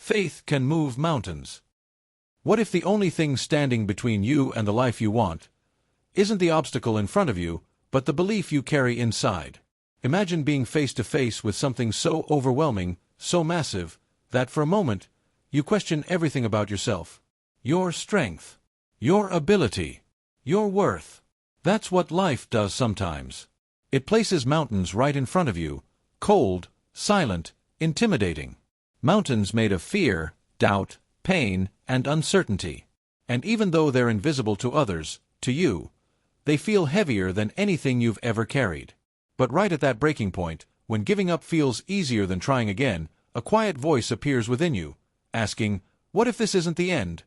Faith can move mountains. What if the only thing standing between you and the life you want isn't the obstacle in front of you, but the belief you carry inside? Imagine being face to face with something so overwhelming, so massive, that for a moment, you question everything about yourself. Your strength, your ability, your worth. That's what life does sometimes. It places mountains right in front of you, cold, silent, intimidating. Mountains made of fear, doubt, pain, and uncertainty. And even though they're invisible to others, to you, they feel heavier than anything you've ever carried. But right at that breaking point, when giving up feels easier than trying again, a quiet voice appears within you, asking, "What if this isn't the end?"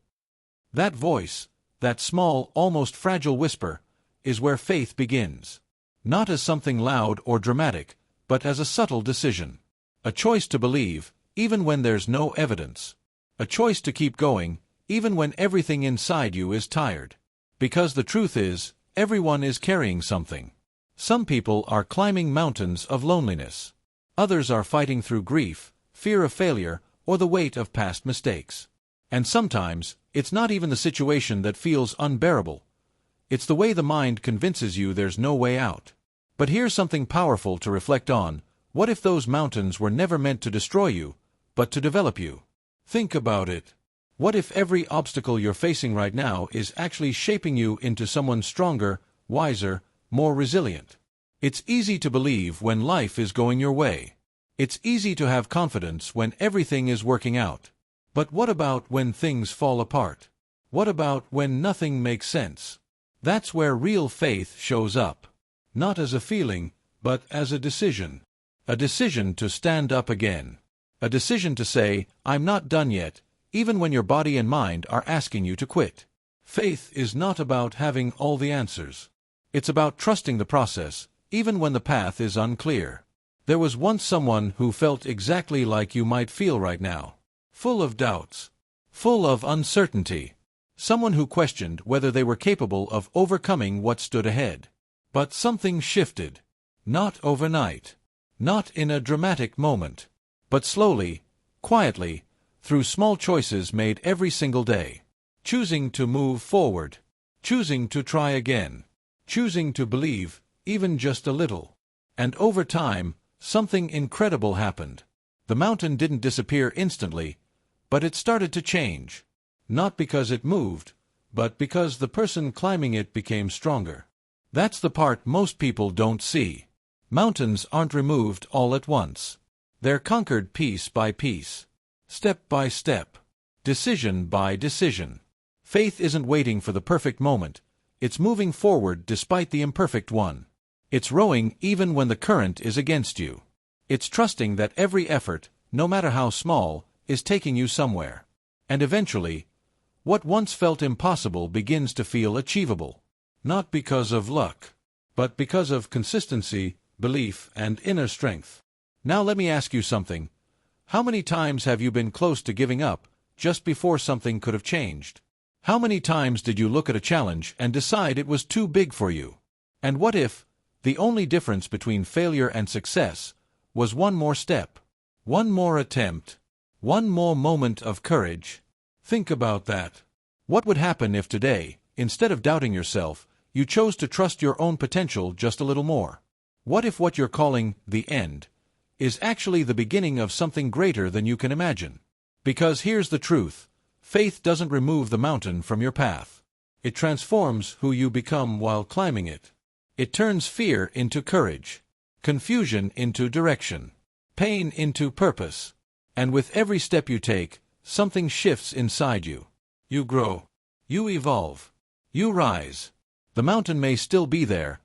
That voice, that small, almost fragile whisper, is where faith begins. Not as something loud or dramatic, but as a subtle decision. A choice to believe, even when there's no evidence. A choice to keep going, even when everything inside you is tired. Because the truth is, everyone is carrying something. Some people are climbing mountains of loneliness. Others are fighting through grief, fear of failure, or the weight of past mistakes. And sometimes, it's not even the situation that feels unbearable. It's the way the mind convinces you there's no way out. But here's something powerful to reflect on. What if those mountains were never meant to destroy you, but to develop you? Think about it. What if every obstacle you're facing right now is actually shaping you into someone stronger, wiser, more resilient? It's easy to believe when life is going your way. It's easy to have confidence when everything is working out. But what about when things fall apart? What about when nothing makes sense? That's where real faith shows up. Not as a feeling, but as a decision. A decision to stand up again. A decision to say, "I'm not done yet," even when your body and mind are asking you to quit. Faith is not about having all the answers. It's about trusting the process, even when the path is unclear. There was once someone who felt exactly like you might feel right now. Full of doubts. Full of uncertainty. Someone who questioned whether they were capable of overcoming what stood ahead. But something shifted. Not overnight. Not in a dramatic moment. But slowly, quietly, through small choices made every single day. Choosing to move forward. Choosing to try again. Choosing to believe, even just a little. And over time, something incredible happened. The mountain didn't disappear instantly, but it started to change. Not because it moved, but because the person climbing it became stronger. That's the part most people don't see. Mountains aren't removed all at once. They're conquered piece by piece. Step by step. Decision by decision. Faith isn't waiting for the perfect moment. It's moving forward despite the imperfect one. It's rowing even when the current is against you. It's trusting that every effort, no matter how small, is taking you somewhere. And eventually, what once felt impossible begins to feel achievable. Not because of luck, but because of consistency, belief, and inner strength. Now let me ask you something. How many times have you been close to giving up, just before something could have changed? How many times did you look at a challenge and decide it was too big for you? And what if the only difference between failure and success was one more step, one more attempt, one more moment of courage? Think about that. What would happen if today, instead of doubting yourself, you chose to trust your own potential just a little more? What if what you're calling the end is actually the beginning of something greater than you can imagine? Because here's the truth. Faith doesn't remove the mountain from your path. It transforms who you become while climbing it. It turns fear into courage, confusion into direction, pain into purpose. And with every step you take, something shifts inside you. You grow. You evolve. You rise. The mountain may still be there,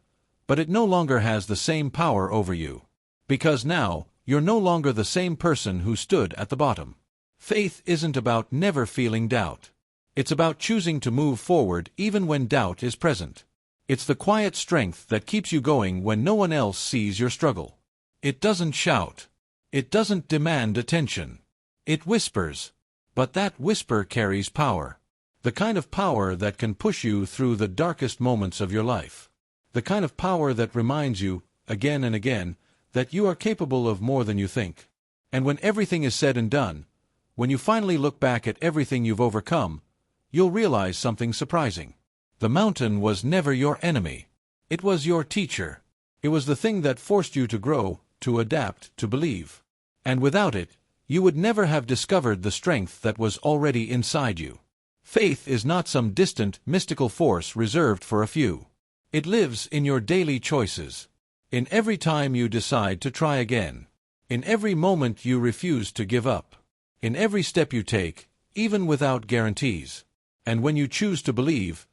but it no longer has the same power over you. Because now, you're no longer the same person who stood at the bottom. Faith isn't about never feeling doubt. It's about choosing to move forward even when doubt is present. It's the quiet strength that keeps you going when no one else sees your struggle. It doesn't shout. It doesn't demand attention. It whispers. But that whisper carries power. The kind of power that can push you through the darkest moments of your life. The kind of power that reminds you, again and again, that you are capable of more than you think. And when everything is said and done, When you finally look back at everything you've overcome, you'll realize something surprising. The mountain was never your enemy. It was your teacher. It was the thing that forced you to grow, to adapt, to believe. And without it, you would never have discovered the strength that was already inside you. Faith is not some distant, mystical force reserved for a few. It lives in your daily choices. In every time you decide to try again. In every moment you refuse to give up. In every step you take, even without guarantees. And when you choose to believe,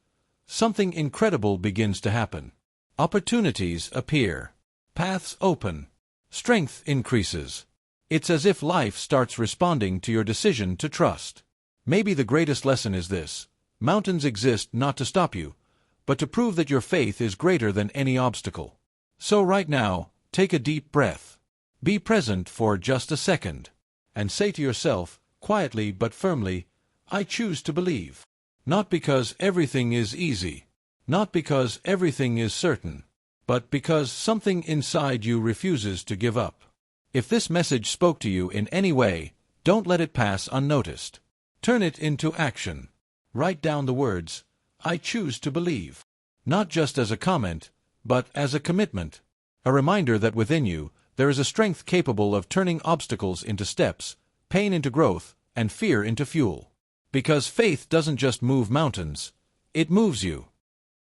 something incredible begins to happen. Opportunities appear. Paths open. Strength increases. It's as if life starts responding to your decision to trust. Maybe the greatest lesson is this: mountains exist not to stop you, but to prove that your faith is greater than any obstacle. So right now, take a deep breath. Be present for just a second. And say to yourself, quietly but firmly, I choose to believe. Not because everything is easy. Not because everything is certain. But because something inside you refuses to give up. If this message spoke to you in any way, don't let it pass unnoticed. Turn it into action. Write down the words, I choose to believe. Not just as a comment, but as a commitment. A reminder that within you, there is a strength capable of turning obstacles into steps, pain into growth, and fear into fuel. Because faith doesn't just move mountains, it moves you.